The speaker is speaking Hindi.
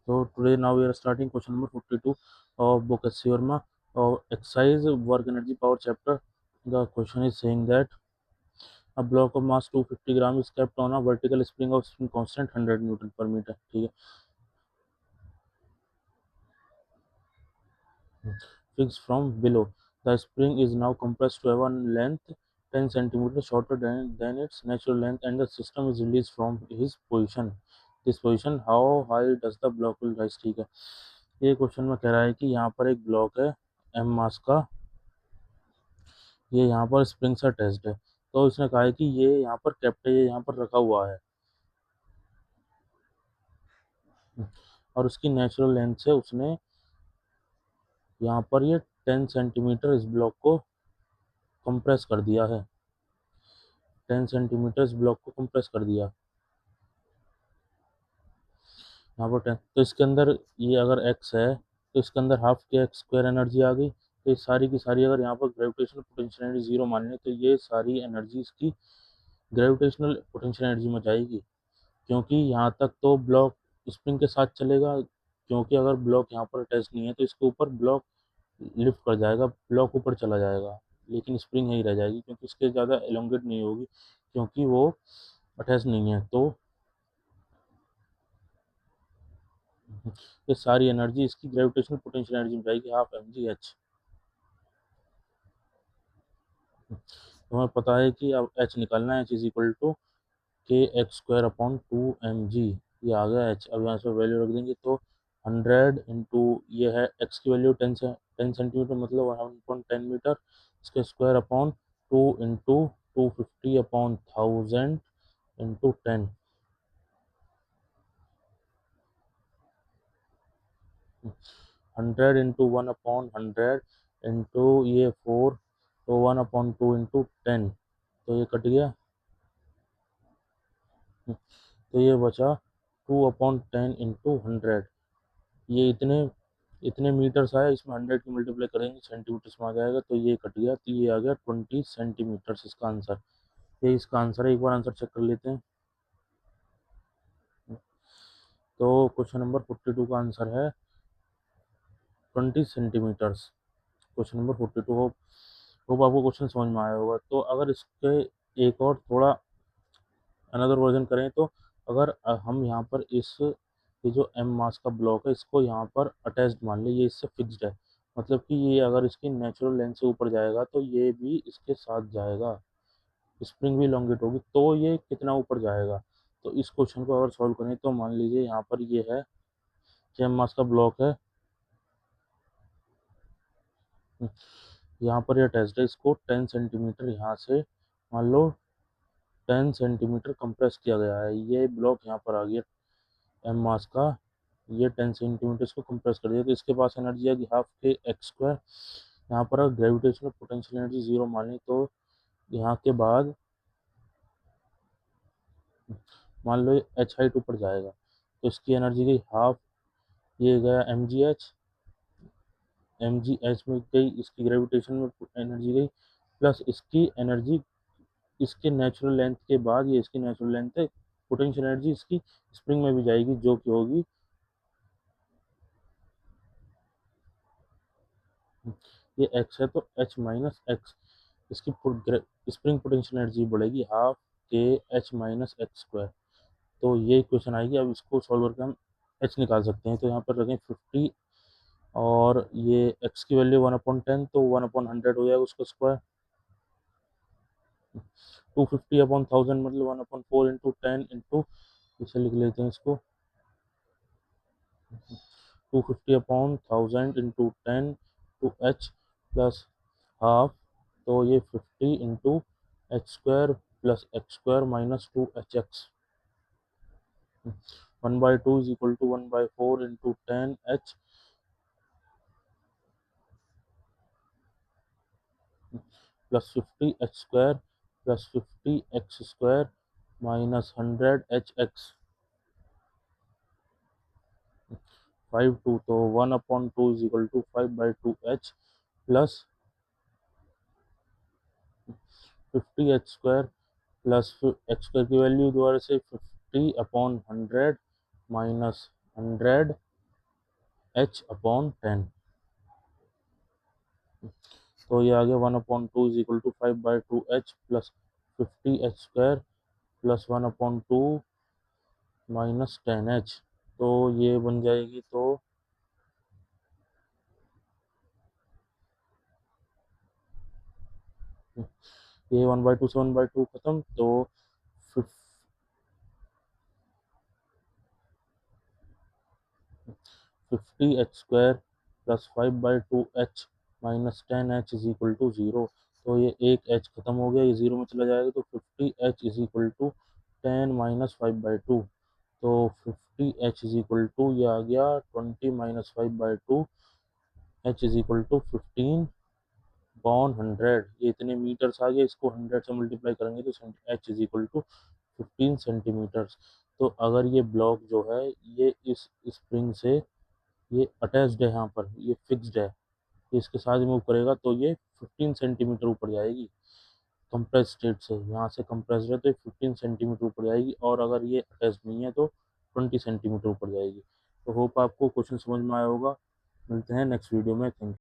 So today now we are starting question number 42 of book S. C. Verma of exercise work energy power chapter. The question is saying that a block of mass 250 gram is kept on a vertical spring of spring constant 100 Newton per meter. ठीक है, fixed from below. The spring is now compressed to have a length 10 centimeter shorter than its natural length and the system is released from his position. This position, how high does the block will rise? ठीक है, ये क्वेश्चन में कह रहा है कि यहाँ पर एक ब्लॉक है एम मास का, ये यहाँ पर स्प्रिंग से अटैच्ड है। तो इसने कहा है कि ये यहाँ पर केप्ट है, ये यहाँ पर रखा हुआ है और उसकी नेचुरल लेंथ से उसने यहाँ पर ये 10 सेंटीमीटर इस ब्लॉक को कंप्रेस कर दिया है, 10 सेंटीमीटर इस ब्लॉक को कंप्रेस कर दिया यहाँ पर 10। तो इसके अंदर ये अगर एक्स है तो इसके अंदर हाफ के एक्स स्क्वायर एनर्जी आ गई। तो ये सारी की सारी अगर यहाँ पर ग्रेविटेशनल पोटेंशियल एनर्जी जीरो मान लें तो ये सारी एनर्जी इसकी ग्रेविटेशनल पोटेंशियल एनर्जी में जाएगी, क्योंकि यहाँ तक तो ब्लॉक स्प्रिंग के साथ चलेगा, क्योंकि अगर ब्लॉक यहाँ पर अटैच नहीं है तो इसके ऊपर ब्लॉक लिफ्ट कर जाएगा, ब्लॉक ऊपर चला जाएगा, लेकिन स्प्रिंग यहीं रह जाएगी क्योंकि इसके ज़्यादा एलोंगेट नहीं होगी क्योंकि वो अटैच नहीं है। तो ये सारी एनर्जी इसकी ग्रेविटेशनल पोटेंशियल एनर्जी में जाएगी, हाफ एम जी एच। तो हमें पता है कि अब एच निकालना है, एच इज इक्वल टू के एक्स स्क्वायर अपॉन 2 mg। ये आ गया एच। अब यहाँ से वैल्यू रख देंगे तो 100 इंटू ये है एक्स की वैल्यू 10 सेंटीमीटर मतलब 1.10 मीटर, इसके square upon 2 into 250 upon 1000 into 10। 100 into 1/100 into ये 4, तो 1/2 इंटू 10, तो ये कट गया। तो ये बचा 2/10 इंटू 100। ये इतने इतने मीटर्स आया, इसमें 100 की मल्टीप्लाई करेंगे सेंटीमीटर्स में आ जाएगा, तो ये कट गया, तो ये आ गया 20 सेंटीमीटर्स इसका आंसर। ये इसका आंसर है। एक बार आंसर चेक कर लेते हैं। तो क्वेश्चन नंबर 42 का आंसर है 20 सेंटीमीटर्स। क्वेश्चन नंबर 42 होप आपको क्वेश्चन समझ में आया होगा। तो अगर इसके एक और थोड़ा अनदर वर्जन करें तो अगर हम यहाँ पर ये जो एम मास का ब्लॉक है इसको यहाँ पर अटैच्ड मान ले, ये इससे फिक्स्ड है, मतलब कि ये अगर इसकी नेचुरल लेंथ से ऊपर जाएगा तो ये भी इसके साथ जाएगा, स्प्रिंग भी लॉन्गेट होगी, तो ये कितना ऊपर जाएगा। तो इस क्वेश्चन को अगर सॉल्व करें तो मान लीजिए यहाँ पर ये है कि एम मास का ब्लॉक है, यहाँ पर ये अटैच्ड है, इसको 10 सेंटीमीटर यहाँ से मान लो 10 सेंटीमीटर कंप्रेस किया गया है, ये ब्लॉक यहाँ पर आ गया एम मास का, ये 10 सेंटीमीटर इसको कंप्रेस कर दिया, तो इसके पास एनर्जी आएगी हाफ के एक्स स्क्वायर। यहाँ पर अगर ग्रेविटेशनल पोटेंशियल एनर्जी जीरो मान लें तो यहाँ के बाद मान लो एच हाइट ऊपर जाएगा, तो इसकी एनर्जी गई हाफ, ये गया M G H, M G H में गई इसकी ग्रेविटेशन में एनर्जी गई, प्लस इसकी एनर्जी इसके नेचुरल लेंथ के बाद, ये इसकी नेचुरल लेंथ है, पोटेंशियल एनर्जी इसकी स्प्रिंग में भी जाएगी जो कि होगी, ये एक्स है तो एच माइनस एक्स, इसकी स्प्रिंग पोटेंशियल एनर्जी बढ़ेगी हाफ के एच माइनस एक्स स्क्वायर। तो ये क्वेश्चन आएगी। अब इसको सॉल्व करके हम एच निकाल सकते हैं। तो यहाँ पर रखें 50 और ये एक्स की वैल्यू 1/10, तो 1/100 हो जाएगा उसका स्क्वायर, 250/1000 मतलब 1/4 इंटू 10 इंटू, इसे लिख लेते हैं इसको 250/1000 into 10 two H plus half, तो ये 50 into H square plus X square minus 2hx, 1/2 is equal to 1/4 into 10h plus 50h square plus 50x square minus 100hx, 5/2, तो 1/2 is equal to 5/2h plus 50h square plus X square की वैल्यू दोबारा से 50/100 माइनस 100 एच अपॉन 10। तो ये आ गया 1/2 is equal to 5/2h plus 50h² plus 1/2 minus 10h। तो ये बन जाएगी, तो ये 1/2 से 1/2 खत्म, तो 50h² plus 5/2h minus 10h is equal to 0। तो ये एक h खत्म हो गया, ये 0 में चला जाएगा, तो 50h is equal to 10 minus 5/2। तो 50h इज इक्वल टू ये आ गया 20 minus 5/2, h is equal to 15/100। ये इतने मीटर्स आ गए, इसको 100 से मल्टीप्लाई करेंगे तो h is equal to 15 centimetres. तो अगर ये ब्लॉक जो है ये इस स्प्रिंग से ये अटैच्ड है, यहाँ पर ये फिक्स्ड है, ये इसके साथ मूव करेगा तो ये 15 सेंटीमीटर ऊपर जाएगी कंप्रेस स्टेट से। यहाँ से कंप्रेस्ड है तो ये 15 सेंटीमीटर ऊपर जाएगी, और अगर ये अटैच्ड नहीं है तो 20 सेंटीमीटर ऊपर जाएगी। तो होप आपको क्वेश्चन समझ में आया होगा। मिलते हैं नेक्स्ट वीडियो में। Thank you.